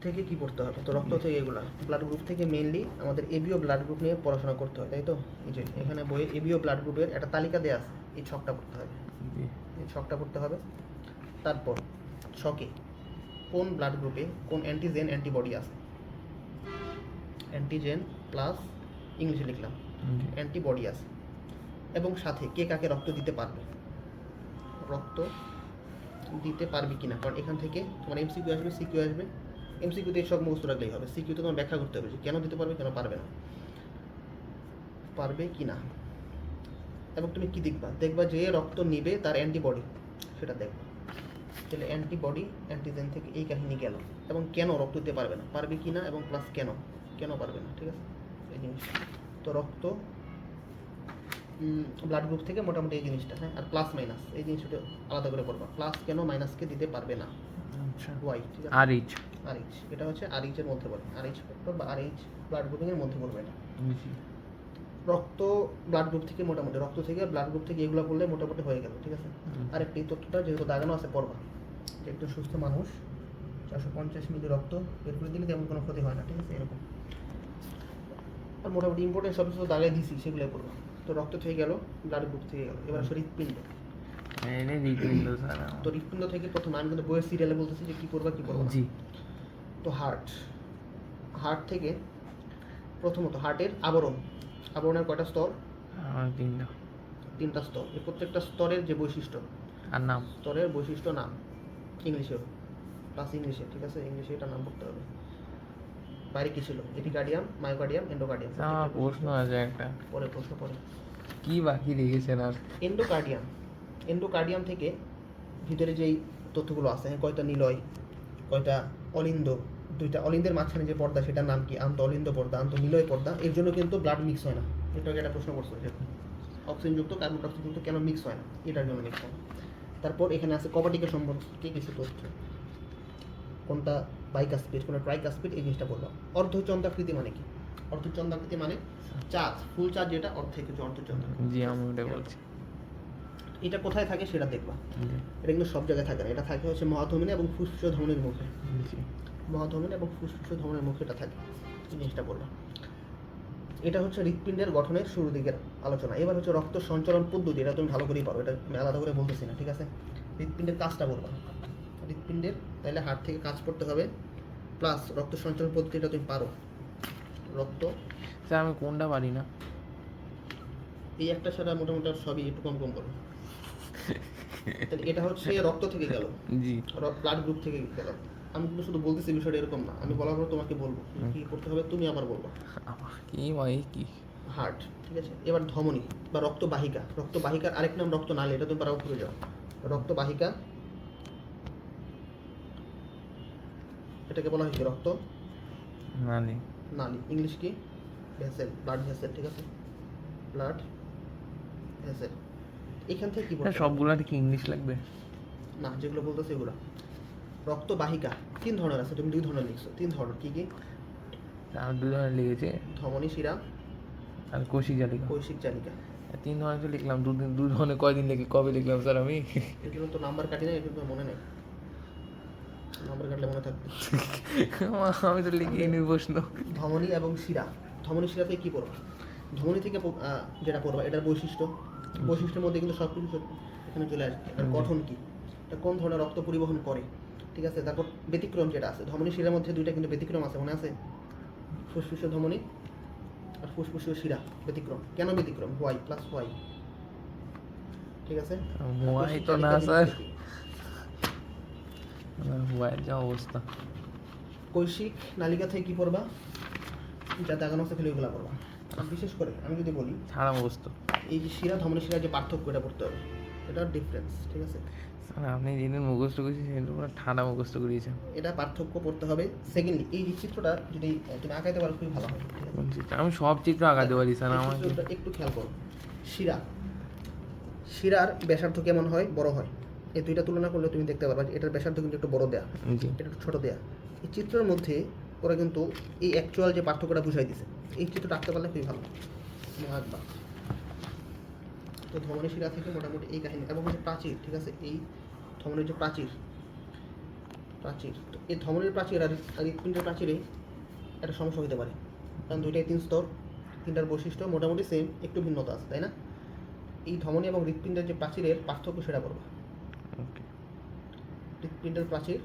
থেকে কি পড়তে হবে? তো রক্ত থেকে এগুলা ব্লাড গ্রুপ থেকে মেইনলি আমাদের এবিও ব্লাড গ্রুপ নিয়ে পড়াশোনা করতে হয়, তাই তো? এই যে এখানে বইয়ে এবিও ব্লাড গ্রুপের একটা তালিকা দেওয়া আছে, এই ছকটা পড়তে হবে, এই ছকটা পড়তে হবে। তারপর ছকে কোন ব্লাড গ্রুপে কোন অ্যান্টিজেন অ্যান্টিবডি আছে, অ্যান্টিজেন প্লাস ইংলিশে লিখলাম অ্যান্টিবডি আছে, এবং সাথে কে কাকে রক্ত দিতে পারবে, রক্ত দিতে পারবি কিনা, কারণ এখান থেকে তোমার এমসিকিউ আসবে, সিকিউ আসবে। এমসিকিউতে সব মুখস্থ রাখলেই হবে, সিকিউতে তোমার ব্যাখ্যা করতে হবে যে কেন দিতে পারবে, কেন পারবে না, পারবে কি না। এবং তুমি কি দেখবা যে রক্ত নিবে তার অ্যান্টিবডি, সেটা দেখবা। তাহলে অ্যান্টিবডি অ্যান্টিজেন থেকে এই কাহিনী গেল, এবং কেন রক্ত দিতে পারবে না, পারবে কি না, এবং প্লাস কেন, কেন পারবে না, ঠিক আছে এই জিনিসটা। তো রক্ত ব্লাড গ্রুপ থেকে মোটামুটি এই জিনিসটা, হ্যাঁ। আর প্লাস মাইনাস এই জিনিসটা আলাদা করে পড়বা, প্লাস কেন মাইনাসকে দিতে পারবে না, আচ্ছা ওয়াই, ঠিক আছে। আরএইচ আরএইচ এটা হচ্ছে আরএইচ এর মধ্যে পড়ে, আরএইচ ফ্যাক্টর বা আরএইচ ব্লাড গ্রুপিং এর মধ্যে পড়বে এটা। রক্ত ব্লাড গ্রুপ থেকে মোটামুটি রক্ত থেকে ব্লাড গ্রুপ থেকে এগুলো বললে মোটামুটি হয়ে গেল, ঠিক আছে। আর একটি তথ্যটা যেহেতু দাগানো আছে পড়বা, যে একজন সুস্থ মানুষ 450 মিলি রক্ত বের করে দিলে তেমন কোনো ক্ষতি হয় না, ঠিক আছে, এরকম। আর মোটামুটি ইম্পর্টেন্ট সব কিছু দাগাই দিছি, সেগুলোই পড়বা। তো রক্ত থেকে গেল, ব্লাড গ্রুপ থেকে গেল, এবার আসলে হৃৎপিণ্ড। তো হৃৎপিণ্ড থেকে প্রথম আমি কিন্তু বইয়ের সিরিয়ালে বলতেছি যে কী করবা কী করবা। জি। তো হার্ট থেকে প্রথমত হার্টের আবরণের কয়টা স্তর? তিনটা স্তর। এই প্রত্যেকটা স্তরের যে বৈশিষ্ট্য আর নাম, স্তরের বৈশিষ্ট্য নাম ইংলিশেও, প্লাস ইংলিশে, ঠিক আছে, ইংলিশে এটা নাম পড়তে হবে। বাইরে কি ছিল? Epicardium, myocardium, endocardium. আমার প্রশ্ন আছে একটা, পরে প্রশ্ন পরে। কি বাকি রেখেছেন আর? এন্ডোকার্ডিয়াম থেকে ভিতরে যেই তথ্যগুলো আছে, হ্যাঁ, কয়টা নিলয়, কয়টা অলিন্দ, দুইটা অলিন্দের মাঝখানে যে পর্দা সেটার নাম কি, আন্ত অলিন্দ পর্দা, আন্ত নিলয় পর্দা। এর জন্য কিন্তু ব্লাড মিক্স হয় না, এটাকে একটা প্রশ্ন করছে যে অক্সিজেনযুক্ত কার্বন ডাইঅক্সাইডযুক্ত কেন মিক্স হয় না, এটার জন্য মিক্স হয় না। তারপর এখানে আছে কবাটিকা সম্পর্কে কিছু তথ্য, কোনটা বাইকাস্পিড, কোনটা ট্রাইকাস্পিড, এই জিনিসটা বললাম। অর্ধচন্দ্রাকৃতি মানে কি? অর্ধচন্দ্রাকৃতি মানে চাঁদ, ফুল চাঁদ যেটা, অর্ধেক হচ্ছে অর্ধচন্দ্রাকৃতি। জি আমি ওটাই বলছি। এটা কোথায় থাকে সেটা দেখবা। এটা কিন্তু সব জায়গায় থাকে না, এটা থাকে হচ্ছে মহাধমনী এবং ফুসফুস ধমনীর মুখে। মহাধমনী এবং ফুসফুস ধমনীর মুখে এটা থাকে, এই জিনিসটা বললাম। এটা হচ্ছে হৃৎপিণ্ডের গঠনের শুরু দিকের আলোচনা। এবার হচ্ছে রক্ত সঞ্চালন পদ্ধতি, এটা তুমি ভালো করেই পারো, এটা আমি আলাদা করে বলতেছি না, ঠিক আছে। হৃৎপিণ্ডের কাজটা বলবা, হৃৎপিণ্ডের তাইলে হার্ট থেকে কাজ করতে হবে, প্লাস রক্ত সঞ্চালন পদ্ধতিটা তুমি পারো। রক্ত স্যার আমি কোনটা পারি না? এই একটা ছাড়া মোটামুটি সবই একটু কম কম করো। তাহলে এটা হচ্ছে রক্ত থেকে গেল, জি। ব্লাড গ্রুপ থেকে গেল। আমি কিন্তু শুধু বলতেছি বিষয়টা এরকম না, আমি বলার পর তোমাকে বলবো কি করতে হবে, তুমি আবার বলবো। কি ভাই কি হার্ট, ঠিক আছে। এবার ধমনী বা রক্তবাহিকা, রক্তবাহিকার আরেক নাম রক্তনালী, এটা তুমি পারাও ভুলে যাও। রক্তবাহিকা, এটাকে বলা হয় কি, রক্ত নালী, ইংলিশ কি, ভেসেল, ব্লাড ভেসেল, ঠিক আছে, ব্লাড ভেসেল। এখান থেকে কি বলতে সবগুলাতে কি ইংলিশ লাগবে? না, যেগুলো বলতেছে এগুলো। রক্তবাহিকা 3 ধরনের আছে, তুমি 2 ধরনের লিখছো, 3 ধরনের কি কি? আর 2 ধরনের লিখেছে, ধমনী শিরা আর কৌশিক জালিকা। কৈশিক জালিকা। 3 ধরনের তো লিখলাম, 2 ধরনের কয়দিন লিখে কবে লিখলাম স্যার আমি? এর জন্য তো নাম্বার কাটি না, এর জন্য মনে নেই, নাম্বার কাটলে মনে থাকবে। আমি তো লিখেই নি প্রশ্ন। ধমনী এবং শিরা, ধমনী শিরা থেকে কি পড়বা? ধমনী থেকে যেটা পড়বা এটার বৈশিষ্ট্যের মধ্যে কিন্তু সব কিছু এখানে চলে আসবে। এটার গঠন কি, এটা কোন ধরনের রক্ত পরিবহন করে, ঠিক আছে। তারপর ব্যতিক্রম যেটা আছে, ধমনী শিরার মধ্যে 2টা কিন্তু ব্যতিক্রম আছে, মনে আছে? ফুসফুসীয় ধমনী আর ফুসফুসীয় শিরা ব্যতিক্রম। কেন ব্যতিক্রম? ওয়াই প্লাস ওয়াই, ঠিক আছে। ওয়াই তো না স্যার, ওয়াইয়ের যা অবস্থা। কৈশিক নালিকা থেকে কি পড়বা? যা দাগানো আছে খালি ওইগুলো পড়বা। বিশেষ করে আমি যদি বলি ছাড়া অবস্থা, এই যে শিরা ধমনী শিরা যে পার্থক্য, এটা পড়তে হবে, এটার ডিফারেন্স, ঠিক আছে। স্যার আপনি যেদিন মুখস্থ করেছেন সেদিন পুরো ঠান্ডা মুখস্থ করিয়েছেন। এটা পার্থক্য পড়তে হবে। সেকেন্ডলি এই চিত্রটা যদি তুমি আঁকাইতে পারো খুবই ভালো হয়, ঠিক আছে? কোন চিত্র? আমি সব চিত্র আঁকাতে পারি স্যার, এই আমাকে চিত্রটা একটু খেয়াল করো। শিরার ব্যাসার্ধ কেমন হয়? বড় হয়। এই দুইটা তুলনা করলে তুমি দেখতে পারবা এটার ব্যাসার্ধ কিন্তু একটু বড় দেয়া, জি। এটা একটু ছোট দেয়া। এই চিত্রের মধ্যে ওরা কিন্তু এই অ্যাকচুয়াল যে পার্থক্যটা বুঝাই দিছে, এই চিত্রটা আঁকতে পারলে খুবই ভালো, তুমি আঁকবা। তো ধমনী শিরা থেকে মোটামুটি এই কাহিনী, এবং হচ্ছে প্রাচীর, ঠিক আছে। এই ধমনীর যে প্রাচীর, প্রাচীর, তো এই ধমনীর প্রাচীর আর হৃৎপিণ্ডের প্রাচীরে একটা সমস্যা হতে পারে, কারণ দুইটাই 3 স্তর, তিনটার বৈশিষ্ট্য মোটামুটি সেম, একটু ভিন্নতা আছে, তাই না? এই ধমনী এবং হৃৎপিণ্ডের যে প্রাচীরের পার্থক্য সেটা করবা। ওকে। হৃৎপিণ্ডের প্রাচীর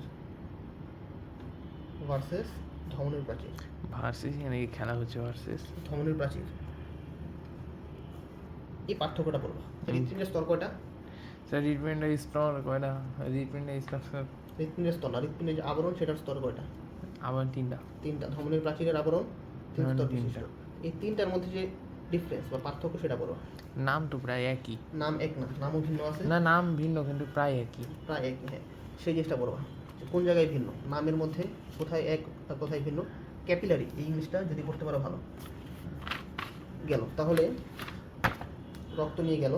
ভার্সেস ধমনীর প্রাচীর, ভার্সেস নাকি খেলা হচ্ছে ভার্সেস? ধমনীর প্রাচীর, এই পার্থক্যটা করবা। হৃৎপিণ্ডের স্তর কয়টা? স্যার হৃৎপিণ্ড স্তর কয়টা? হৃৎপিণ্ড স্তর হৃৎপিণ্ডের স্তর না, হৃৎপিণ্ডের যে আবরণ সেটার স্তর কয়টা? আবার 3টা। 3টা। ধমনীর প্রাচীরের আবরণ 3 স্তর তিনটা। বিশিষ্ট। এই 3টার মধ্যে যে ডিফারেন্স বা পার্থক্য সেটা করবা। নাম তো প্রায় একই। নাম এক না, নামও ভিন্ন আছে, না নাম ভিন্ন কিন্তু প্রায় একই। প্রায় এক, হ্যাঁ সেই জিনিসটা করবা যে কোন জায়গায় ভিন্ন, নামের মধ্যে কোথায় এক আর কোথায় ভিন্ন। ক্যাপিলারি, এই ইংলিশটা যদি করতে পারো ভালো। গেল তাহলে রক্ত নিয়ে গেল,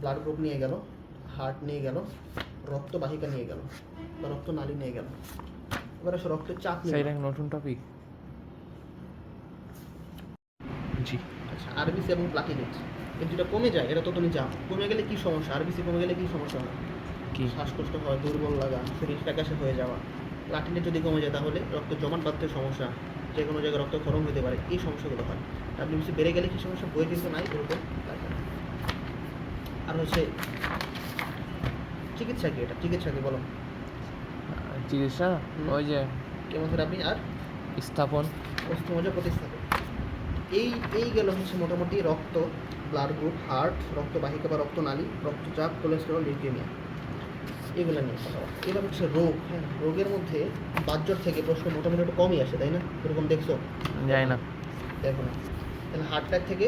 ব্লাড গ্রুপ নিয়ে গেল, হার্ট নিয়ে গেল, রক্তবাহিকা নিয়ে গেল বা রক্ত নালী নিয়ে গেল। এবার আসো রক্তের চাপ নিয়ে স্যার গেলো। এটা কি নতুন টপিক? জি। আচ্ছা, আরবিসি এবং প্লাটিলেট এই দুটো কমে যায়, এটা তো তুমি জানো। কমে গেলে কি সমস্যা? আরবিসি কমে গেলে কি সমস্যা হয়? কি? শ্বাসকষ্ট হয়, দুর্বল লাগা, শরীর ফ্যাকাশে হয়ে যাওয়া। প্লাটিলেট যদি কমে যায় তাহলে রক্ত জমাট বাঁধতে সমস্যা, যে কোনো জায়গায় রক্তক্ষরণ হতে পারে, এই সমস্যাগুলো হয়। ডাব্লিউবিসি বেড়ে গেলে কি সমস্যা? বই কিন্তু নাই এরকম লাগে না। আর হচ্ছে চিকিৎসা কি? এটা চিকিৎসা কি বলো? চিকিৎসা ওই যে কেমোথেরাপি আর স্থাপন। অস্থিমজ্জা প্রতিস্থাপন। এই গেল হচ্ছে মোটামুটি রক্ত, ব্লাড গ্রুপ, হার্ট, রক্তবাহিকা বা রক্তনালী, রক্তচাপ, কোলেস্টেরল, লিউকেমিয়া, এগুলো নিয়ে কথা বলা। এবার হচ্ছে রোগ। হ্যাঁ, রোগের মধ্যে বাতজ্বর থেকে প্রশ্ন মোটামুটি একটু কমই আসে, তাই না? এরকম দেখছো? যায় না। দেখো না, তাহলে হার্ট অ্যাটাক থেকে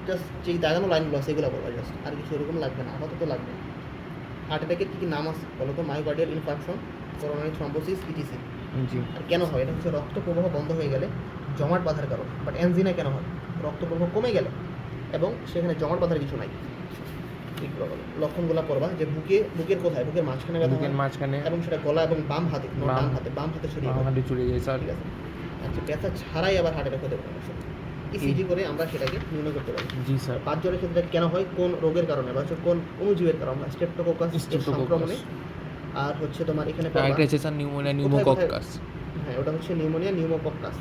জাস্ট যেই দাগানো লাইনগুলো আছে এগুলো বলবা, জাস্ট আর কিছু এরকম লাগবে না, আপাতত লাগবে না। হার্ট অ্যাটাকের কী কী নাম আছে বলো তো? Myocardial infarction, coronary thrombosis, etc. জি। আর কেন হয়? এটা হচ্ছে রক্ত প্রবাহ বন্ধ হয়ে গেলে জমাট বাঁধার কারণ। বাট অ্যানজিনা কেন হয়? রক্ত প্রবাহ কমে গেলে এবং সেখানে জমাট বাঁধার কিছু নাই। এইগুলো বলো। লক্ষণগুলো পড়বা যে বুকের কোথায়? বুকের মাঝখানে ব্যথা বুকের হয় মাঝখানে এবং সেটা গলা এবং বাম হাতে, ডান হাতে, বাম হাতে ছড়িয়ে পড়ে। হাঁটু চলে যায় স্যার। ঠিক আছে। আচ্ছা, ব্যথা ছাড়াই আবার হার্ট অ্যাটাক হতে পারে। ইসিজি করে আমরা সেটাকে নির্ণয় করতে পারি। জি স্যার। বাতজ্বরের ক্ষেত্রে কেন হয়? কোন রোগের কারণে বা হচ্ছে কোন অণুজীবের কারণে? স্ট্রেপ্টোকোকাস এর সংক্রমণে। আর হচ্ছে তোমার এখানে পাবা আরেকটা আছে স্যার নিউমোনিয়া, কোথায় নিউমোকক্কাস। হ্যাঁ, ওটা হচ্ছে নিউমোনিয়া, নিউমোকক্কাস।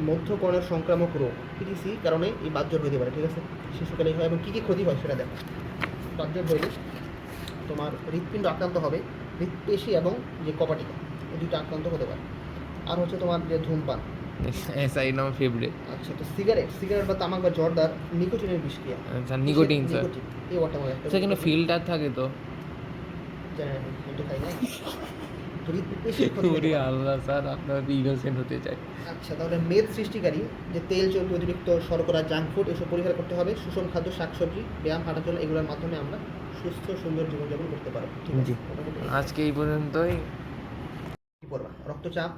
মধ্যকর্ণের সংক্রামক রোগ পিটিসি কারণে এই বাতজ্বর হতে পারে। ঠিক আছে, শিশুকালেই হয় এবং কী কী ক্ষতি হয় সেটা দেখো। বাতজ্বর হইলে তোমার হৃৎপিণ্ড আক্রান্ত হবে, হৃৎপেশি এবং যে কপাটিকা, এই দুটো আক্রান্ত হতে পারে। আর হচ্ছে তোমার যে ধূমপান। স্যার এটা আমার ফেভারিট। আচ্ছা, তো সিগারেট বা তামাক বা জর্দার নিকোটিনের বিষক্রিয়া। Sir nicotine sir. নিকোটিন, এই ওয়াটা মনে একটা স্যার কিন্তু ফিল্টার থাকে তো। জানি না, আমি তো খাই না। তো হৃৎপেশির ক্ষতি হতে ওরে পারে। আল্লাহ স্যার, আপনার ইনোসেন্ট হতে চাই। আচ্ছা, তাহলে মেদ সৃষ্টিকারী যে তেল, চর্বি, অতিরিক্ত শর্করা, জাঙ্ক ফুড এসব পরিহার করতে হবে। সুষম খাদ্য, শাকসবজি, ব্যায়াম, হাঁটাচলা এগুলোর মাধ্যমে আমরা সুস্থ সুন্দর জীবনযাপন করতে পারবো। ঠিক আছে, জি। মোটামুটি আজকে এই পর্যন্তই। কি করবা? রক্তচাপ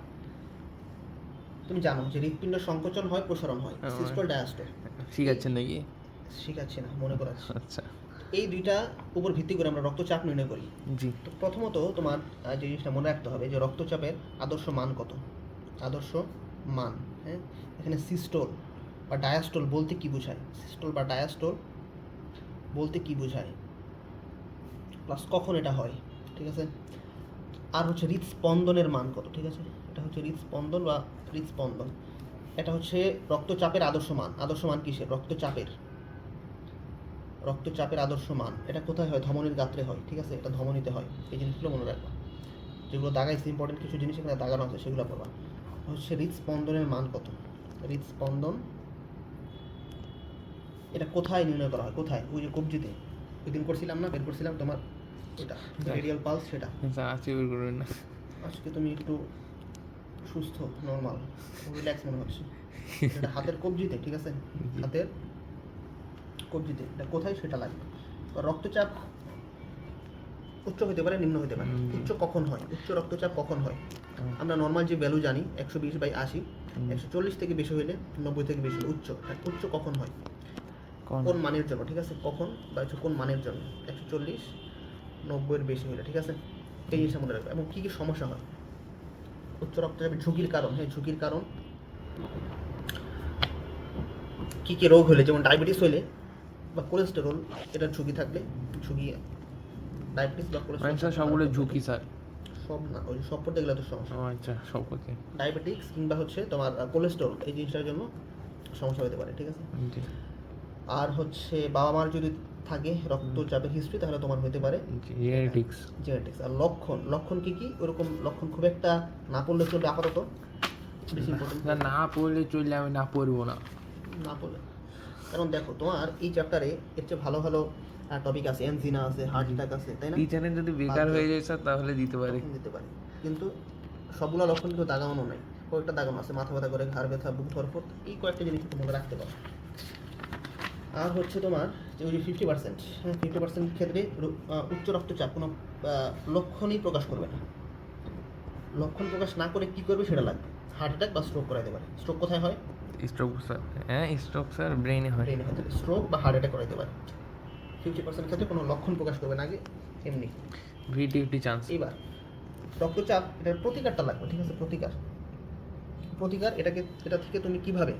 তুমি জানো যে হৃৎপিণ্ড সংকোচন হয়, প্রসারণ হয়, সিস্টোল, ডায়াস্টোল। শিখাচ্ছেন নাকি? শিখাচ্ছি না, মনে করাচ্ছি। আচ্ছা। এই দুইটা উপর ভিত্তি করে আমরা রক্তচাপ নির্ণয় করি। জি। তো প্রথমত তোমার যে জিনিসটা মনে রাখতে হবে যে রক্তচাপের আদর্শ মান কত। আদর্শ মান, হ্যাঁ, এখানে সিস্টোল বা ডায়াস্টোল বলতে কি বোঝায়? সিস্টোল বা ডায়াস্টোল বলতে কি বোঝায়, প্লাস কখন এটা হয়। ঠিক আছে। আর হচ্ছে হৃদস্পন্দনের মান কত। ঠিক আছে, এটা হচ্ছে হৃদস্পন্দন বা হৃদস্পন্দন। এটা হচ্ছে রক্তচাপের আদর্শ মান। আদর্শ মান কিসের? রক্তচাপের আদর্শ মান। এটা কোথায় হয়? ধমনীর গাত্রে হয়। ঠিক আছে, এটা ধমনীতে হয়। এই জিনিসগুলো মনে রাখবা। যেগুলো দাগাইছে ইম্পর্টেন্ট কিছু জিনিস এখানে দাগানো আছে, সেগুলো পড়বা। হচ্ছে হৃদস্পন্দনের মান কত। হৃদস্পন্দন এটা কোথায় নির্ণয় করা হয়? কোথায়? ওই যে কবজিতে ওই দিন করছিলাম না, বের করছিলাম তোমার এটা রেডিয়াল পালস, সেটা। স্যার আজকে বের করবেন না। আজকে তুমি একটু সুস্থ, নর্মাল, রিল্যাক্স মনে হচ্ছে। এটা হাতের কবজিতে। ঠিক আছে, হাতের কবজিতে। এটা কোথায় সেটা লাগবে। রক্তচাপ উচ্চ হতে পারে, নিম্ন হতে পারে। উচ্চ কখন হয়? উচ্চ রক্তচাপ কখন হয়? আমরা নর্মাল যে ভ্যালু জানি 120/80, 140 থেকে বেশি হইলে, 90 থেকে বেশি হলে উচ্চ। উচ্চ কখন হয়? কোন মানের জন্য? ঠিক আছে, কখন বা হচ্ছে কোন মানের জন্য? 140, 90-এর বেশি হলে। ঠিক আছে, এই জিনিসটা মনে রাখবে। এবং কী কী সমস্যা হয় উচ্চ রক্তচাপের? ঝুঁকির কারণ। হ্যাঁ, ঝুঁকির কারণ কী কী রোগ হলে, যেমন ডায়াবেটিস হলে বা কোলেস্টেরল, এটার ঝুঁকি থাকলে, ঝুঁকি ডায়াবেটিস বা কোলেস্টেরল স্যার সবগুলো ঝুঁকি স্যার। সব না, ওই সব পড়তে গেলে তো সমস্যা। ও আচ্ছা, সব করতে। ডায়াবেটিক্স কিংবা হচ্ছে তোমার কোলেস্টেরল, এই জিনিসটার জন্য সমস্যা হতে পারে, ঠিক আছে। জি আর হচ্ছে বাবা মার যদি থাকে রক্তচাপের হিস্ট্রি, তাহলে তোমার হতে পারে জেনেটিক্স। জেনেটিক্স। আর লক্ষণ, লক্ষণ কি কি? ওরকম লক্ষণ খুব একটা না পড়লে চলবে আপাতত, বেশি ইম্পর্টেন্ট না, না পড়লে চললে আমি না পড়বো না। না পড়লে, কারণ দেখো তোমার এই চ্যাপ্টারে এর চেয়ে ভালো ভালো টপিক আছে, এনজিনা আছে, হার্ট অ্যাটাক আছে, তাই না? টিচারের যদি বেকার হয়ে যায় স্যার তাহলে দিতে পারে। লক্ষণ দিতে পারে, কিন্তু সবগুলো লক্ষণ কিন্তু দাগানো নাই, কয়েকটা দাগানো আছে, মাথা ব্যথা করে, ঘাড় ব্যথা, বুক ধরফর, এই কয়েকটা জিনিস একটু মনে রাখতে পারো। আর হচ্ছে তোমার যে ওই 50%, হ্যাঁ 50% ক্ষেত্রে উচ্চ রক্তচাপ কোনো লক্ষণই প্রকাশ করবে না। লক্ষণ প্রকাশ না করে কি করবে সেটা লাগবে, হার্ট অ্যাটাক বা স্ট্রোক করাইতে পারে। স্ট্রোক কোথায় হয়? স্ট্রোক স্যার, হ্যাঁ স্ট্রোক স্যার ব্রেনে হয়। ব্রেনে হতে পারে, স্ট্রোক বা হার্ট অ্যাটাক করাইতে পারে। 50% ক্ষেত্রে কোনো লক্ষণ প্রকাশ করবে না আগে, এমনি। 50-50 চান্স। এবার রক্তচাপ, এটার প্রতিকারটা লাগবে, ঠিক আছে। প্রতিকার এটা থেকে তুমি কিভাবে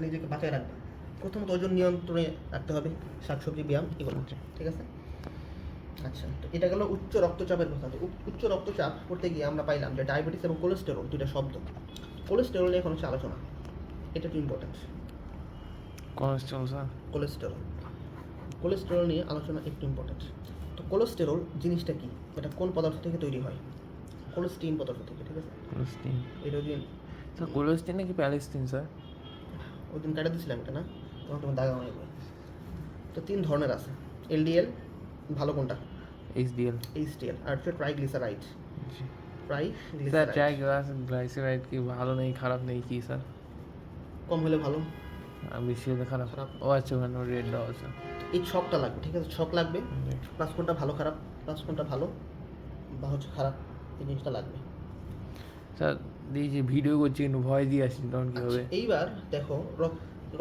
নিজেকে বাঁচায় রাখবে? প্রথমত ওজন নিয়ন্ত্রণে রাখতে হবে, শাকসবজি, ব্যায়াম, এগুলো, ঠিক আছে। আচ্ছা, তো এটা গেল উচ্চ রক্তচাপের কথা। তো উচ্চ রক্তচাপ করতে গিয়ে আমরা পাইলাম যে ডায়াবেটিস এবং কোলেস্টেরল দুইটা শব্দ। কোলেস্টেরল নিয়ে এখন হচ্ছে আলোচনা, এটা একটু ইম্পর্টেন্ট। কোলেস্ট্রল স্যার, কোলেস্টেরল নিয়ে আলোচনা একটু ইম্পর্টেন্ট। তো কোলেস্টেরল জিনিসটা কি? এটা কোন পদার্থ থেকে তৈরি হয়? কোলেস্টিন পদার্থ থেকে, ঠিক আছে। কোলেস্টিন এটা ওই দিন, স্যার, কোলেস্টিন নাকি প্যালেস্টিন স্যার? ওই দিন কাটা দিয়েছিলাম এটা, না তোমার দাগা মনে করবে। তো 3 ধরনের আছে, এলডিএল, ভালো কোনটা? এইচডিএল। এইচডিএল। আর হচ্ছে ট্রাইগ্লিসারাইড। স্যার ট্রাইগ্লিসারাইড কি ভালো নেই খারাপ নেই কি স্যার? কম হলে ভালো, আর বেশি হলে খারাপ। খারাপ। ও আচ্ছা, ওখানে রেড দেওয়া আছে। এই ছকটা লাগবে, ঠিক আছে। ছক লাগবে, প্লাস কোনটা ভালো খারাপ, প্লাস কোনটা ভালো বা হচ্ছে খারাপ, এই জিনিসটা লাগবে। স্যার এই যে ভিডিও করছি কিন্তু ভয় দিয়ে আসছি, তখন কী হবে? আচ্ছা, এইবার দেখো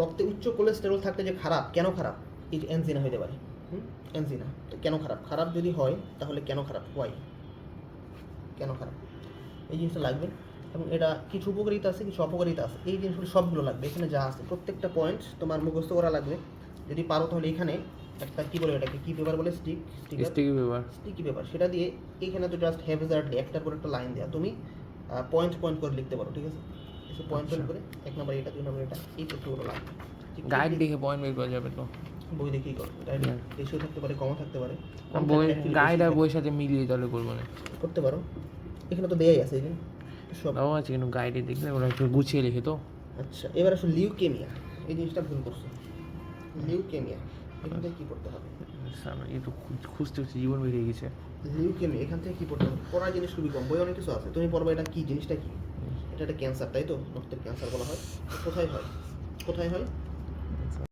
রক্তে উচ্চ কোলেস্টেরল থাকলে যে খারাপ, কেন খারাপ? এই যে এনজিনা হতে পারে, এনজিনা। তো কেন খারাপ? খারাপ যদি হয় তাহলে কেন খারাপ, হোয়াই, কেন খারাপ, এই জিনিসটা লাগবে। এবং এটা কিছু উপকারিতা আছে, কিছু অপকারিতা আছে, এই জিনিসগুলো সবগুলো লাগবে। এখানে যা আছে প্রত্যেকটা পয়েন্ট তোমার মুখস্থ করা লাগবে। যদি পারো তাহলে এখানে একটা কী বলে, এটাকে কী পেপার বলে, স্টিকি পেপার, সেটা দিয়ে এখানে তো জাস্ট হ্যাভেজার্ডলি একটার পর একটা লাইন দেওয়া, তুমি পয়েন্ট করে লিখতে পারো, ঠিক আছে। এসব পয়েন্ট করে 1 নম্বর এটা, 2 নম্বর এটা, এই তথ্যগুলো লাগবে। গাইড দেখে পয়েন্ট বের করা যাবে তো? বই দেখেই করো, গাইড বেশিও থাকতে পারে, কমও থাকতে পারে। বই গাইড আর বইয়ের সাথে মিলিয়ে তাহলে করবো না? করতে পারো, এখানে তো দেয়াই আছে এই যে সব। তাও আছে কিন্তু গাইডে দেখলে ওরা একটু গুছিয়ে লিখে তো। আচ্ছা, এবার আসলে লিউকেমিয়া, এই জিনিসটা ভুল করছো। লিউকেমিয়া, এখান থেকে কী করতে হবে? স্যার একটু খুঁজতে জীবন বেরিয়ে গেছে। লিউকেমিয়া, এখান থেকে কী পড়তে হবে? পড়ার জিনিস খুবই কম, বই অনেক কিছু আছে, তুমি পড়বে এটা কী জিনিসটা কী। এটা একটা ক্যান্সার, তাই তো, রক্তের ক্যান্সার বলা হয়। কোথায় হয়?